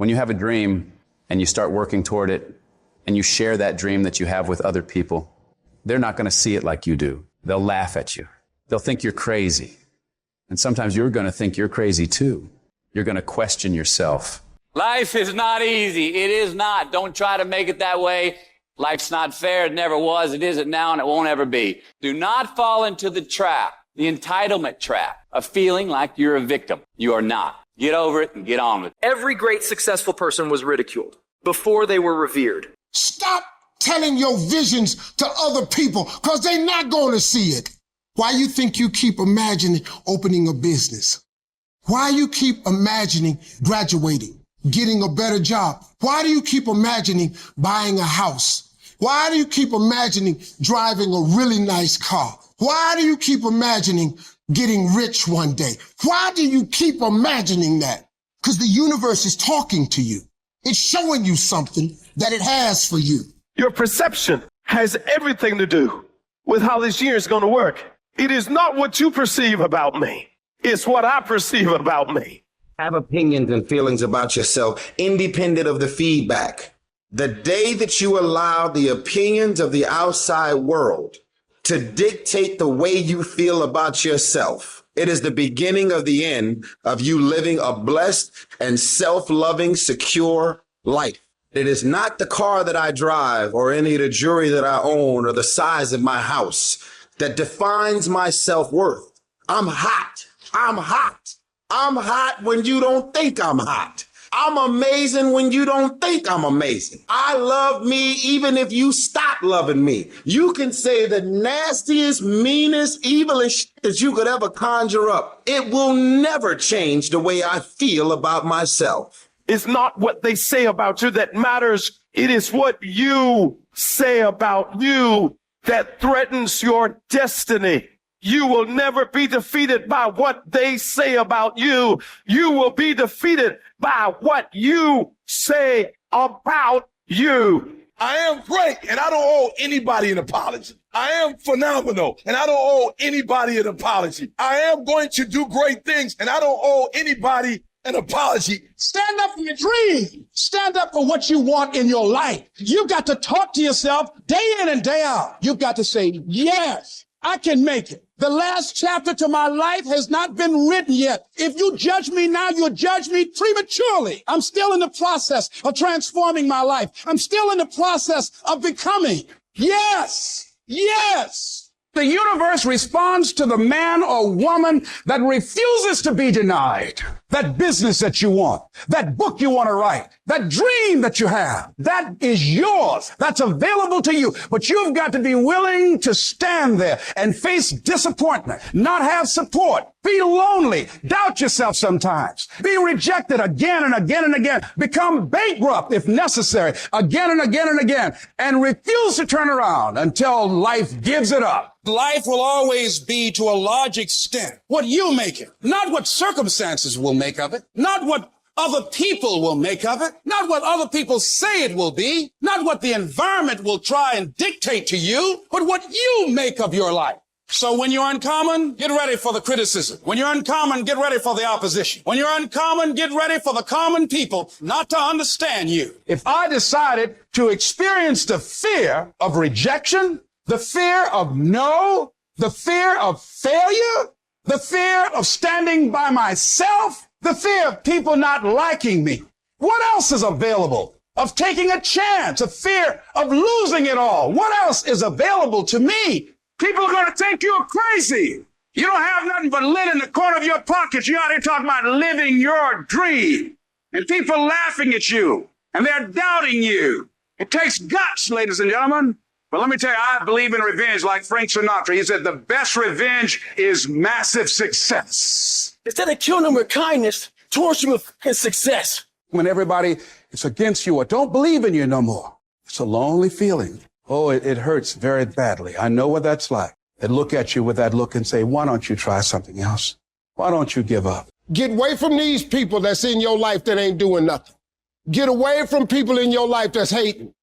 When you have a dream and you start working toward it and you share that dream that you have with other people, they're not going to see it like you do. They'll laugh at you. They'll think you're crazy. And sometimes you're going to think you're crazy too. You're going to question yourself. Life is not easy. It is not. Don't try to make it that way. Life's not fair. It never was. It isn't now, and it won't ever be. Do not fall into the trap, the entitlement trap, of feeling like you're a victim. You are not. Get over it and get on with it. Every great successful person was ridiculed before they were revered. Stop telling your visions to other people because they're not going to see it. Why you think you keep imagining opening a business? Why you keep imagining graduating, getting a better job? Why do you keep imagining buying a house? Why do you keep imagining driving a really nice car? Why do you keep imagining getting rich one day? Why do you keep imagining that? Because the universe is talking to you. It's showing you something that it has for you. Your perception has everything to do with how this year is going to work. It is not what you perceive about me. It's what I perceive about me. Have opinions and feelings about yourself, independent of the feedback. The day that you allow the opinions of the outside world to dictate the way you feel about yourself, it is the beginning of the end of you living a blessed and self-loving, secure life. It is not the car that I drive or any of the jewelry that I own or the size of my house that defines my self-worth. I'm hot. I'm hot. I'm hot when you don't think I'm hot. I'm amazing when you don't think I'm amazing. I love me even if you stop loving me. You can say the nastiest, meanest, evilest shit that you could ever conjure up. It will never change the way I feel about myself. It's not what they say about you that matters. It is what you say about you that threatens your destiny. You will never be defeated by what they say about you. You will be defeated by what you say about you. I am great, and I don't owe anybody an apology. I am phenomenal, and I don't owe anybody an apology. I am going to do great things, and I don't owe anybody an apology. Stand up for your dream. Stand up for what you want in your life. You've got to talk to yourself day in and day out. You've got to say, yes, I can make it. The last chapter to my life has not been written yet. If you judge me now, you'll judge me prematurely. I'm still in the process of transforming my life. I'm still in the process of becoming. Yes, yes. The universe responds to the man or woman that refuses to be denied. That business that you want, that book you want to write, that dream that you have, that is yours. That's available to you. But you've got to be willing to stand there and face disappointment, not have support, be lonely, doubt yourself sometimes, be rejected again and again and again, become bankrupt if necessary, again and again and again, and refuse to turn around until life gives it up. Life will always be, to a large extent, what you make it, not what circumstances will make of it, not what other people will make of it, not what other people say it will be, not what the environment will try and dictate to you, but what you make of your life. So when you're uncommon, get ready for the criticism. When you're uncommon, get ready for the opposition. When you're uncommon, get ready for the common people not to understand you. If I decided to experience the fear of rejection, the fear of no, the fear of failure, the fear of standing by myself, the fear of people not liking me, what else is available? Of taking a chance, a fear of losing it all. What else is available to me? People are going to think you're crazy. You don't have nothing but lint in the corner of your pocket. You're out here talking about living your dream. And people laughing at you. And they're doubting you. It takes guts, ladies and gentlemen. But let me tell you, I believe in revenge like Frank Sinatra. He said the best revenge is massive success. Instead of killing them with kindness, torture them with success. When everybody is against you or don't believe in you no more, it's a lonely feeling. Oh, it hurts very badly. I know what that's like. They look at you with that look and say, why don't you try something else? Why don't you give up? Get away from these people that's in your life that ain't doing nothing. Get away from people in your life that's hating.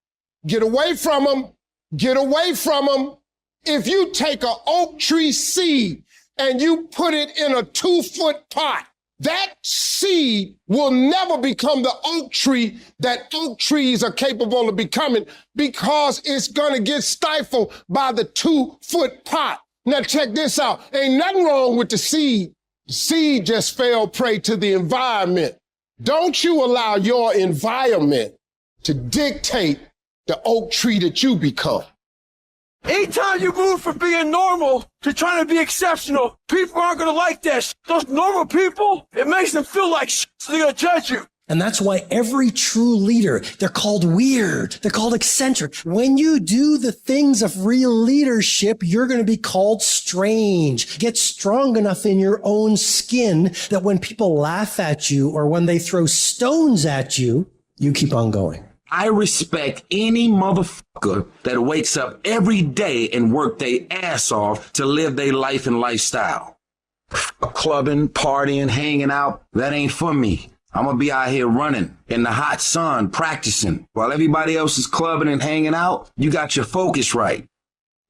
Get away from them. Get away from them. If you take an oak tree seed and you put it in a 2-foot pot that seed will never become the oak tree that oak trees are capable of becoming because it's going to get stifled by the 2-foot pot. Now check this out. Ain't nothing wrong with the seed. The seed just fell prey to the environment. Don't you allow your environment to dictate the oak tree that you become. Anytime you move from being normal to trying to be exceptional, people aren't going to like that. Those normal people, it makes them feel like so they're going to judge you. And that's why every true leader, they're called weird. They're called eccentric. When you do the things of real leadership, you're going to be called strange. Get strong enough in your own skin that when people laugh at you or when they throw stones at you, you keep on going. I respect any motherfucker that wakes up every day and work their ass off to live their life and lifestyle. Clubbing, partying, hanging out, that ain't for me. I'm gonna be out here running in the hot sun, practicing. While everybody else is clubbing and hanging out, you got your focus right.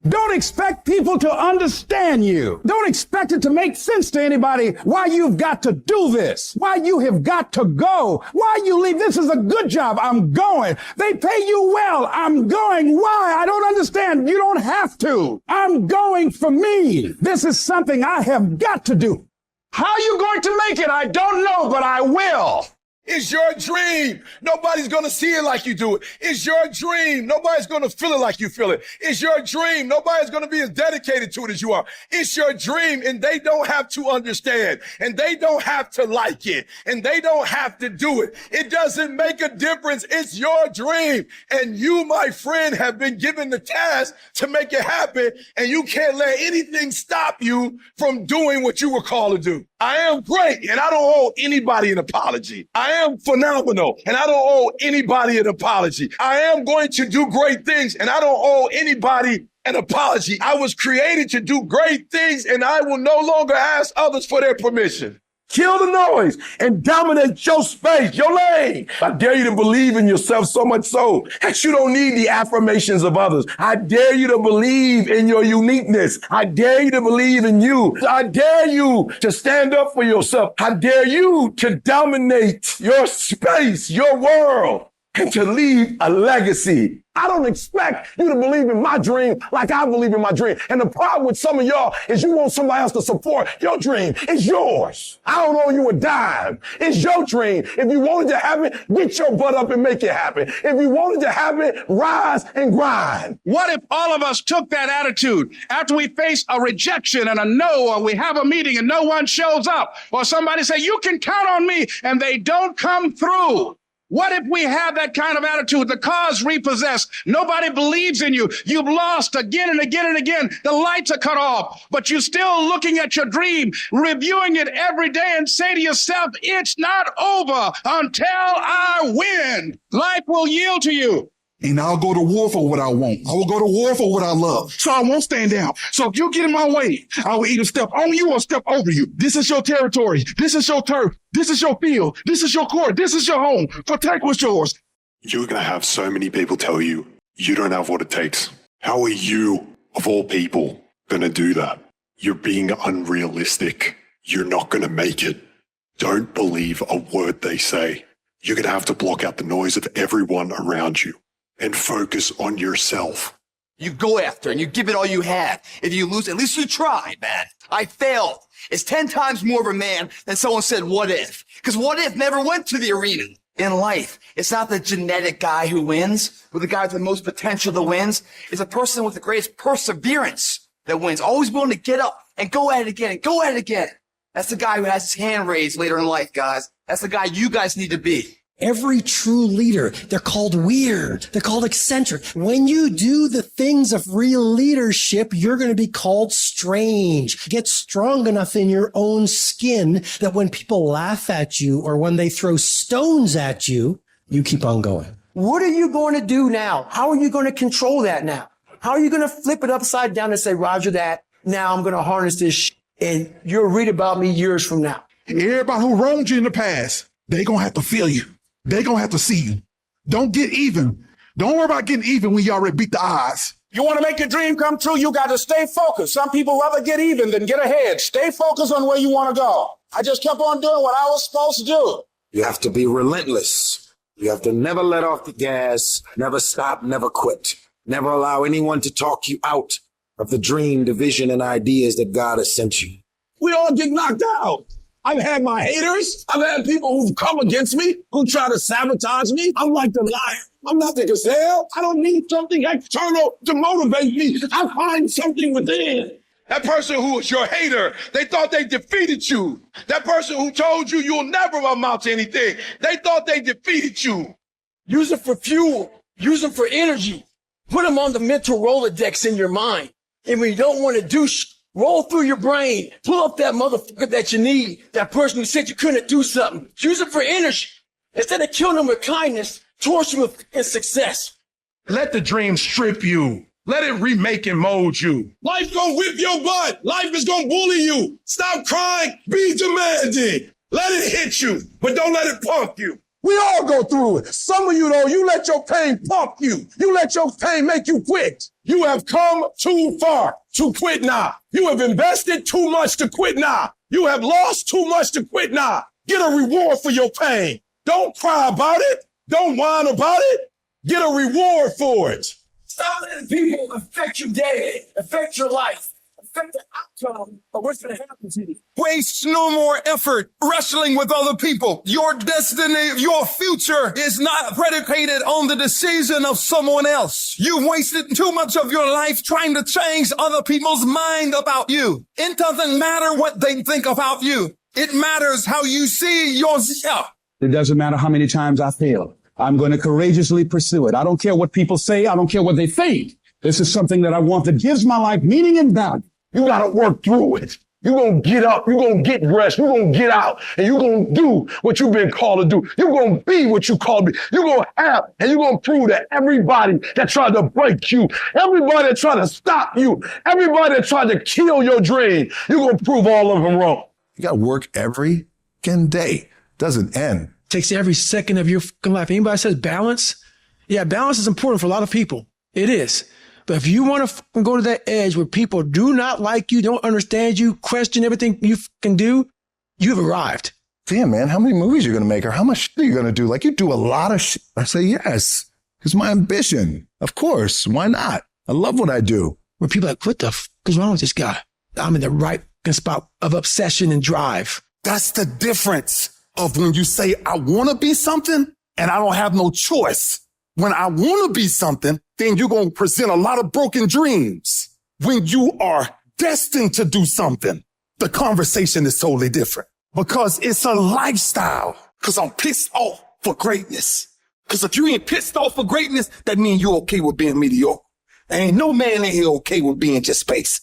Don't expect people to understand you. Don't expect it to make sense to anybody why you've got to do this, why you have got to go, why you leave. This is a good job. I'm going. They pay you well. I'm going. Why? I don't understand. You don't have to. I'm going for me. This is something I have got to do. How are you going to make it? I don't know, but I will. It's your dream. Nobody's going to see it like you do it. It's your dream. Nobody's going to feel it like you feel it. It's your dream. Nobody's going to be as dedicated to it as you are. It's your dream, and they don't have to understand, and they don't have to like it, and they don't have to do it. It doesn't make a difference. It's your dream, and you, my friend, have been given the task to make it happen, and you can't let anything stop you from doing what you were called to do. I am great, and I don't owe anybody an apology. I am phenomenal, and I don't owe anybody an apology. I am going to do great things, and I don't owe anybody an apology. I was created to do great things, and I will no longer ask others for their permission. Kill the noise and dominate your space, your lane. I dare you to believe in yourself so much so that you don't need the affirmations of others. I dare you to believe in your uniqueness. I dare you to believe in you. I dare you to stand up for yourself. I dare you to dominate your space, your world, and to leave a legacy. I don't expect you to believe in my dream like I believe in my dream. And the problem with some of y'all is you want somebody else to support your dream. It's yours. I don't owe you a dime. It's your dream. If you wanted to happen, get your butt up and make it happen. If you wanted to happen, rise and grind. What if all of us took that attitude after we face a rejection and a no, or we have a meeting and no one shows up, or somebody say, you can count on me, and they don't come through? What if we have that kind of attitude? The car's repossessed. Nobody believes in you. You've lost again and again and again. The lights are cut off, but you're still looking at your dream, reviewing it every day, and say to yourself, it's not over until I win. Life will yield to you. And I'll go to war for what I want. I will go to war for what I love. So I won't stand down. So if you get in my way, I will either step on you or step over you. This is your territory. This is your turf. This is your field. This is your court. This is your home. Protect what's yours. You're going to have so many people tell you, you don't have what it takes. How are you, of all people, going to do that? You're being unrealistic. You're not going to make it. Don't believe a word they say. You're going to have to block out the noise of everyone around you and focus on yourself. You go after and you give it all you have. If you lose, at least you tried, man. I failed. It's 10 times more of a man than someone said, what if? Because what if never went to the arena. In life, it's not the genetic guy who wins, or the guy with the most potential that wins. It's a person with the greatest perseverance that wins. Always willing to get up and go at it again and go at it again. That's the guy who has his hand raised later in life, guys. That's the guy you guys need to be. Every true leader, they're called weird. They're called eccentric. When you do the things of real leadership, you're going to be called strange. Get strong enough in your own skin that when people laugh at you or when they throw stones at you, you keep on going. What are you going to do now? How are you going to control that now? How are you going to flip it upside down and say, Roger that, now I'm going to harness this and you'll read about me years from now? Everybody who wronged you in the past, they going to have to feel you. They going to have to see you. Don't get even. Don't worry about getting even when you already beat the odds. You want to make your dream come true, you got to stay focused. Some people rather get even than get ahead. Stay focused on where you want to go. I just kept on doing what I was supposed to do. You have to be relentless. You have to never let off the gas, never stop, never quit. Never allow anyone to talk you out of the dream, the vision, and ideas that God has sent you. We all get knocked out. I've had my haters. I've had people who've come against me, who try to sabotage me. I'm like the lion. I'm not the gazelle. I don't need something external to motivate me. I find something within. That person who was your hater, they thought they defeated you. That person who told you you'll never amount to anything, they thought they defeated you. Use it for fuel. Use them for energy. Put them on the mental Rolodex in your mind. And when you don't want to do roll through your brain. Pull up that motherfucker that you need. That person who said you couldn't do something. Use it for energy. Instead of killing them with kindness, torture them with success. Let the dream strip you. Let it remake and mold you. Life gonna whip your butt. Life is gonna bully you. Stop crying. Be demanding. Let it hit you, but don't let it punk you. We all go through it. Some of you, though, you let your pain pump you. You let your pain make you quit. You have come too far to quit now. You have invested too much to quit now. You have lost too much to quit now. Get a reward for your pain. Don't cry about it. Don't whine about it. Get a reward for it. Stop letting people affect you daily, affect your life, affect the outcome of what's going to happen to you. Waste no more effort wrestling with other people. Your destiny, your future is not predicated on the decision of someone else. You've wasted too much of your life trying to change other people's mind about you. It doesn't matter what they think about you. It matters how you see yourself. It doesn't matter how many times I fail. I'm going to courageously pursue it. I don't care what people say. I don't care what they think. This is something that I want that gives my life meaning and value. You got to work through it. You're going to get up. You're going to get dressed. You're going to get out. And you're going to do what you've been called to do. You're going to be what you called to be. You're going to have, and you're going to prove that everybody that tried to break you, everybody that tried to stop you, everybody that tried to kill your dream, you're going to prove all of them wrong. You got to work every day. Doesn't end. Takes every second of your fucking life. Anybody says balance? Yeah, balance is important for a lot of people. It is. But if you want to go to that edge where people do not like you, don't understand you, question everything you can do, you've arrived. Damn, man, how many movies are you going to make or how much shit are you going to do? Like, you do a lot of shit. I say, yes, it's my ambition. Of course. Why not? I love what I do. Where people are like, what the fuck is wrong with this guy? I'm in the right spot of obsession and drive. That's the difference of when you say, I want to be something and I don't have no choice. When I want to be something, then you're going to present a lot of broken dreams. When you are destined to do something, the conversation is totally different because it's a lifestyle. Because I'm pissed off for greatness. Because if you ain't pissed off for greatness, that means you're okay with being mediocre. There ain't no man in here okay with being just space.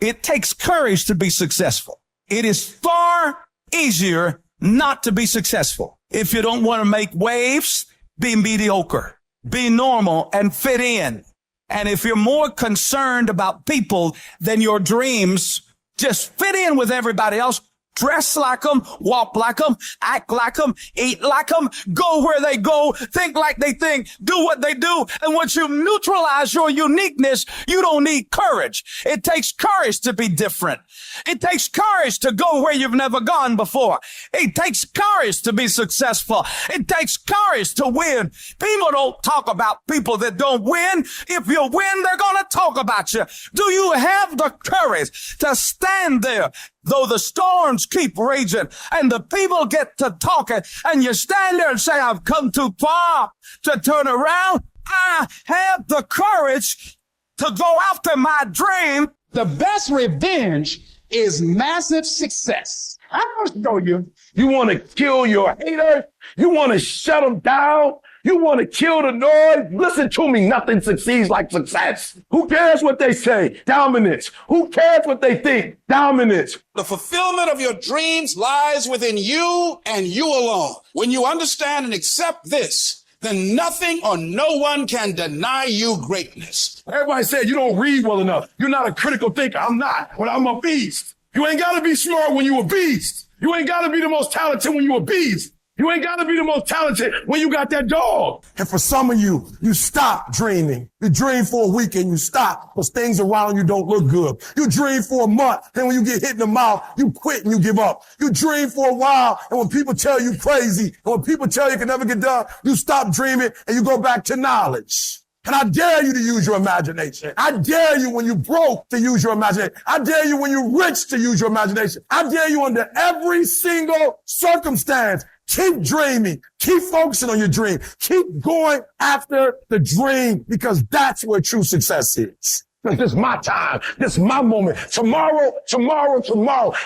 It takes courage to be successful. It is far easier not to be successful. If you don't want to make waves, be mediocre, be normal and fit in. And if you're more concerned about people than your dreams, just fit in with everybody else. Dress like them, walk like them, act like them, eat like them, go where they go, think like they think, do what they do. And once you neutralize your uniqueness, you don't need courage. It takes courage to be different. It takes courage to go where you've never gone before. It takes courage to be successful. It takes courage to win. People don't talk about people that don't win. If you win, they're going to talk about you. Do you have the courage to stand there? Though the storms keep raging and the people get to talking and you stand there and say, I've come too far to turn around. I have the courage to go after my dream. The best revenge is massive success. I'll show you. You want to kill your hater? You want to shut them down? You want to kill the noise? Listen to me. Nothing succeeds like success. Who cares what they say? Dominance. Who cares what they think? Dominance. The fulfillment of your dreams lies within you and you alone. When you understand and accept this, then nothing or no one can deny you greatness. Everybody said you don't read well enough. You're not a critical thinker. I'm not. Well, I'm a beast. You ain't got to be smart when you a beast. You ain't got to be the most talented when you a beast. You ain't got to be the most talented when you got that dog. And for some of you, you stop dreaming. You dream for a week and you stop because things around you don't look good. You dream for a month, and when you get hit in the mouth, you quit and you give up. You dream for a while, and when people tell you crazy, and when people tell you can never get done, you stop dreaming and you go back to knowledge. And I dare you to use your imagination. I dare you when you broke to use your imagination. I dare you when you're rich to use your imagination. I dare you under every single circumstance. Keep dreaming. Keep focusing on your dream. Keep going after the dream because that's where true success is. This is my time. This is my moment. Tomorrow.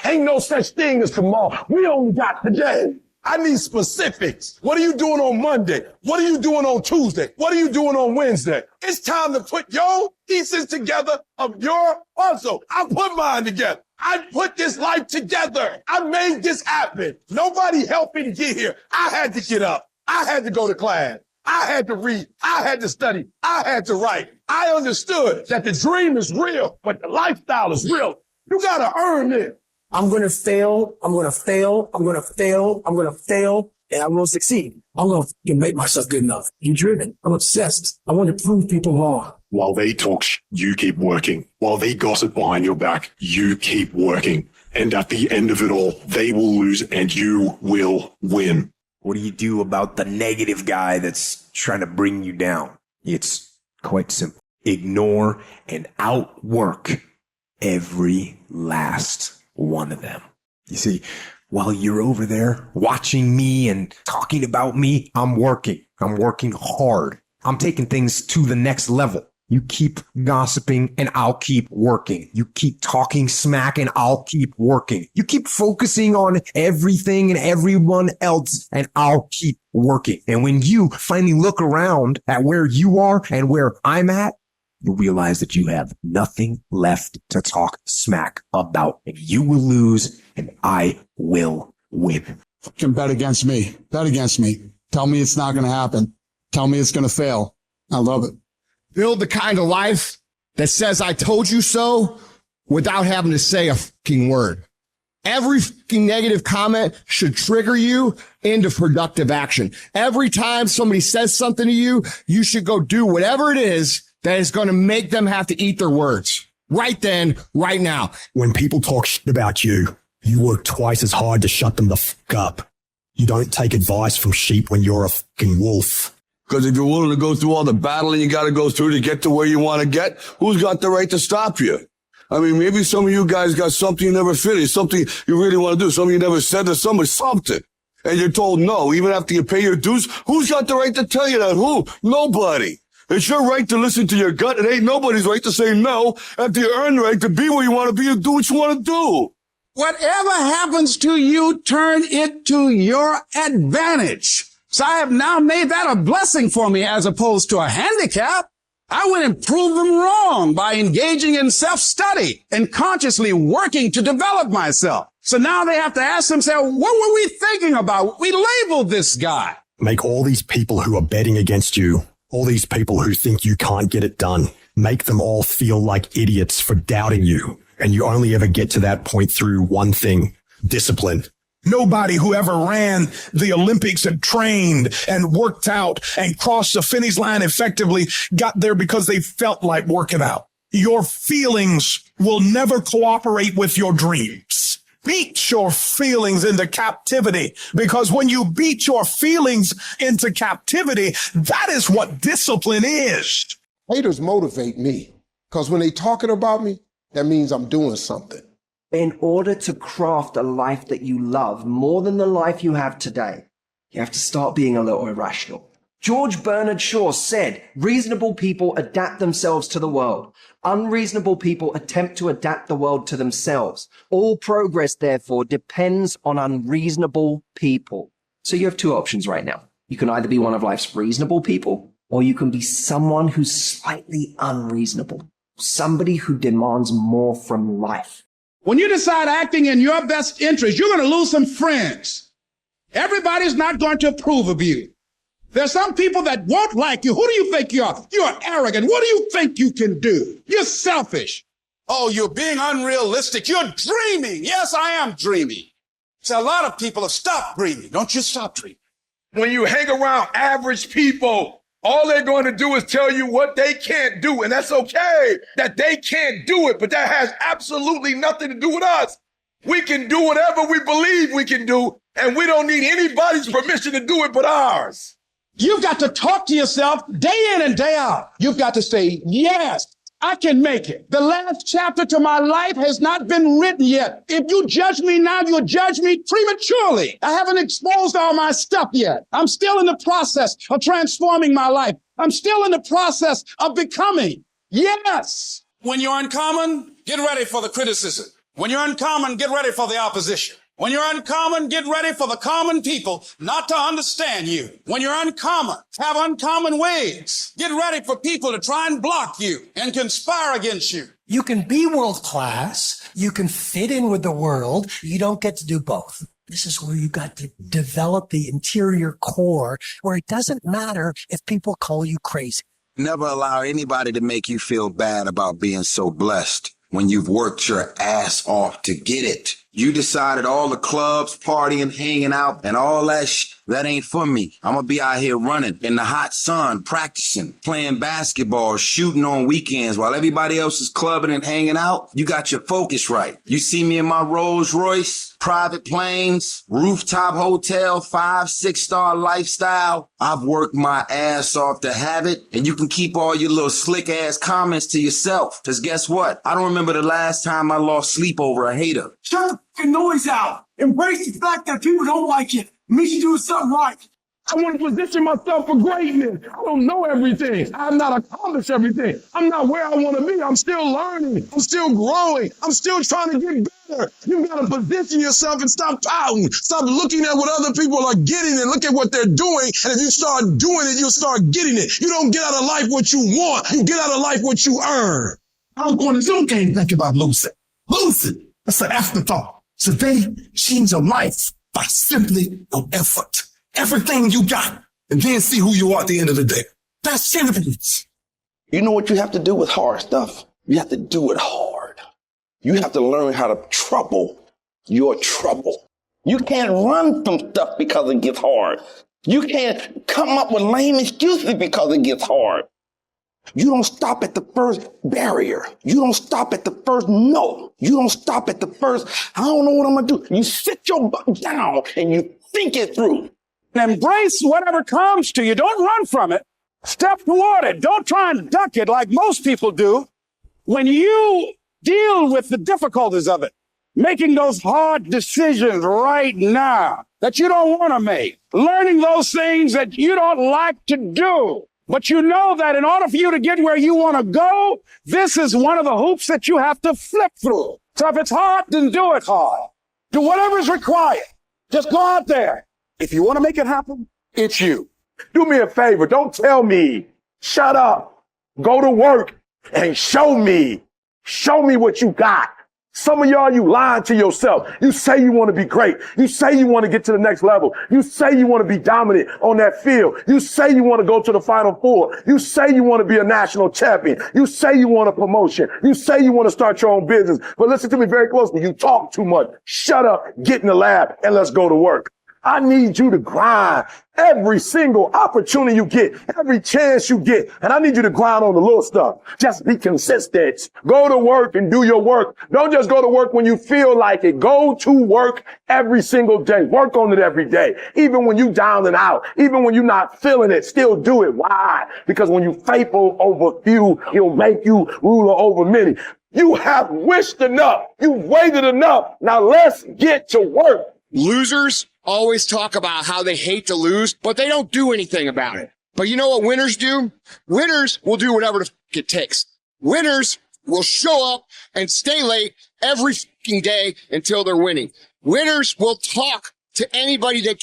Ain't no such thing as tomorrow. We only got today. I need specifics. What are you doing on Monday? What are you doing on Tuesday? What are you doing on Wednesday? It's time to put your pieces together of your puzzle. I put mine together. I put this life together. I made this happen. Nobody helped me to get here. I had to get up. I had to go to class. I had to read. I had to study. I had to write. I understood that the dream is real, but the lifestyle is real. You got to earn it. I'm going to fail. I'm going to fail. I'm going to fail. I'm going to fail. And I'm going to succeed. I'm going to make myself good enough. I'm driven. I'm obsessed. I want to prove people wrong. While they talk, you keep working. While they gossip behind your back, you keep working. And at the end of it all, they will lose and you will win. What do you do about the negative guy that's trying to bring you down? It's quite simple. Ignore and outwork every last one of them. You see, while you're over there watching me and talking about me, I'm working. I'm working hard. I'm taking things to the next level. You keep gossiping and I'll keep working. You keep talking smack and I'll keep working. You keep focusing on everything and everyone else and I'll keep working. And when you finally look around at where you are and where I'm at, you'll realize that you have nothing left to talk smack about. And you will lose and I will win. You can bet against me. Bet against me. Tell me it's not going to happen. Tell me it's going to fail. I love it. Build the kind of life that says, I told you so, without having to say a fucking word. Every fucking negative comment should trigger you into productive action. Every time somebody says something to you, you should go do whatever it is that is going to make them have to eat their words. Right then, right now. When people talk shit about you, you work twice as hard to shut them the fuck up. You don't take advice from sheep when you're a fucking wolf. Because if you're willing to go through all the battling you got to go through to get to where you want to get, who's got the right to stop you? I mean, maybe some of you guys got something you never finished, something you really want to do, something you never said to somebody, something. And you're told no, even after you pay your dues. Who's got the right to tell you that? Who? Nobody. It's your right to listen to your gut. It ain't nobody's right to say no after you earn the right to be where you want to be and do what you want to do. Whatever happens to you, turn it to your advantage. So I have now made that a blessing for me as opposed to a handicap. I went and proved them wrong by engaging in self-study and consciously working to develop myself. So now they have to ask themselves, what were we thinking about? We labeled this guy. Make all these people who are betting against you, all these people who think you can't get it done, make them all feel like idiots for doubting you. And you only ever get to that point through one thing, discipline. Nobody who ever ran the Olympics and trained and worked out and crossed the finish line effectively got there because they felt like working out. Your feelings will never cooperate with your dreams. Beat your feelings into captivity, because when you beat your feelings into captivity, that is what discipline is. Haters motivate me because when they talking about me, that means I'm doing something. In order to craft a life that you love more than the life you have today, you have to start being a little irrational. George Bernard Shaw said, reasonable people adapt themselves to the world. Unreasonable people attempt to adapt the world to themselves. All progress, therefore, depends on unreasonable people. So you have two options right now. You can either be one of life's reasonable people, or you can be someone who's slightly unreasonable. Somebody who demands more from life. When you decide acting in your best interest, you're going to lose some friends. Everybody's not going to approve of you. There's some people that won't like you. Who do you think you are? You're arrogant. What do you think you can do? You're selfish. Oh, you're being unrealistic. You're dreaming. Yes, I am dreaming. So a lot of people have stopped dreaming. Don't you stop dreaming. When you hang around average people, all they're going to do is tell you what they can't do. And that's okay that they can't do it, but that has absolutely nothing to do with us. We can do whatever we believe we can do, and we don't need anybody's permission to do it but ours. You've got to talk to yourself day in and day out. You've got to say, yes, I can make it. The last chapter to my life has not been written yet. If you judge me now, you'll judge me prematurely. I haven't exposed all my stuff yet. I'm still in the process of transforming my life. I'm still in the process of becoming. Yes. When you're uncommon, get ready for the criticism. When you're uncommon, get ready for the opposition. When you're uncommon, get ready for the common people not to understand you. When you're uncommon, have uncommon ways. Get ready for people to try and block you and conspire against you. You can be world class. You can fit in with the world. You don't get to do both. This is where you got to develop the interior core where it doesn't matter if people call you crazy. Never allow anybody to make you feel bad about being so blessed when you've worked your ass off to get it. You decided all the clubs, partying, hanging out, and all that ain't for me. I'm gonna be out here running in the hot sun, practicing, playing basketball, shooting on weekends while everybody else is clubbing and hanging out. You got your focus right. You see me in my Rolls Royce, private planes, rooftop hotel, 5-6-star lifestyle. I've worked my ass off to have it, and you can keep all your little slick ass comments to yourself. Cause guess what? I don't remember the last time I lost sleep over a hater. Shut the fucking noise out. Embrace the fact that people don't like it. It means you're doing something right. I want to position myself for greatness. I don't know everything. I have not accomplished everything. I'm not where I want to be. I'm still learning. I'm still growing. I'm still trying to get better. You got to position yourself and stop pouting. Stop looking at what other people are getting and look at what they're doing. And if you start doing it, you'll start getting it. You don't get out of life what you want. You get out of life what you earn. I'm going to some game think about losing. Losing. That's an afterthought. So they change your life by simply no effort. Everything you got, and then see who you are at the end of the day. That's champions. You know what you have to do with hard stuff? You have to do it hard. You have to learn how to trouble your trouble. You can't run from stuff because it gets hard. You can't come up with lame excuses because it gets hard. You don't stop at the first barrier. You don't stop at the first no. You don't stop at the first, I don't know what I'm going to do. You sit your butt down and you think it through. Embrace whatever comes to you. Don't run from it. Step toward it. Don't try and duck it like most people do. When you deal with the difficulties of it, making those hard decisions right now that you don't want to make, learning those things that you don't like to do, but you know that in order for you to get where you want to go, this is one of the hoops that you have to flip through. So if it's hard, then do it hard. Do whatever is required. Just go out there. If you want to make it happen, it's you. Do me a favor. Don't tell me. Shut up. Go to work and show me. Show me what you got. Some of y'all, you lying to yourself. You say you want to be great. You say you want to get to the next level. You say you want to be dominant on that field. You say you want to go to the Final Four. You say you want to be a national champion. You say you want a promotion. You say you want to start your own business. But listen to me very closely. You talk too much. Shut up, get in the lab, and let's go to work. I need you to grind every single opportunity you get, every chance you get. And I need you to grind on the little stuff. Just be consistent. Go to work and do your work. Don't just go to work when you feel like it. Go to work every single day. Work on it every day. Even when you down and out, even when you're not feeling it, still do it. Why? Because when you faithful over few, he'll make you ruler over many. You have wished enough. You've waited enough. Now let's get to work. Losers always talk about how they hate to lose, but they don't do anything about it. But you know what winners do? Winners will do whatever the f- it takes. Winners will show up and stay late every fucking day until they're winning. Winners will talk to anybody that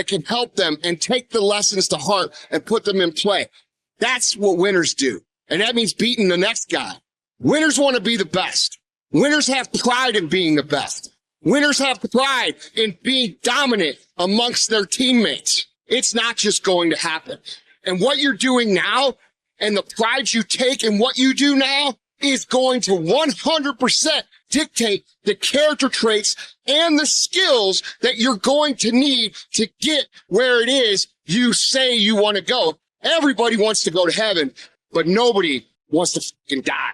can help them and take the lessons to heart and put them in play. That's what winners do. And that means beating the next guy. Winners want to be the best. Winners have pride in being the best. Winners have pride in being dominant amongst their teammates. It's not just going to happen. And what you're doing now and the pride you take in what you do now is going to 100% dictate the character traits and the skills that you're going to need to get where it is you say you want to go. Everybody wants to go to heaven, but nobody wants to fucking die.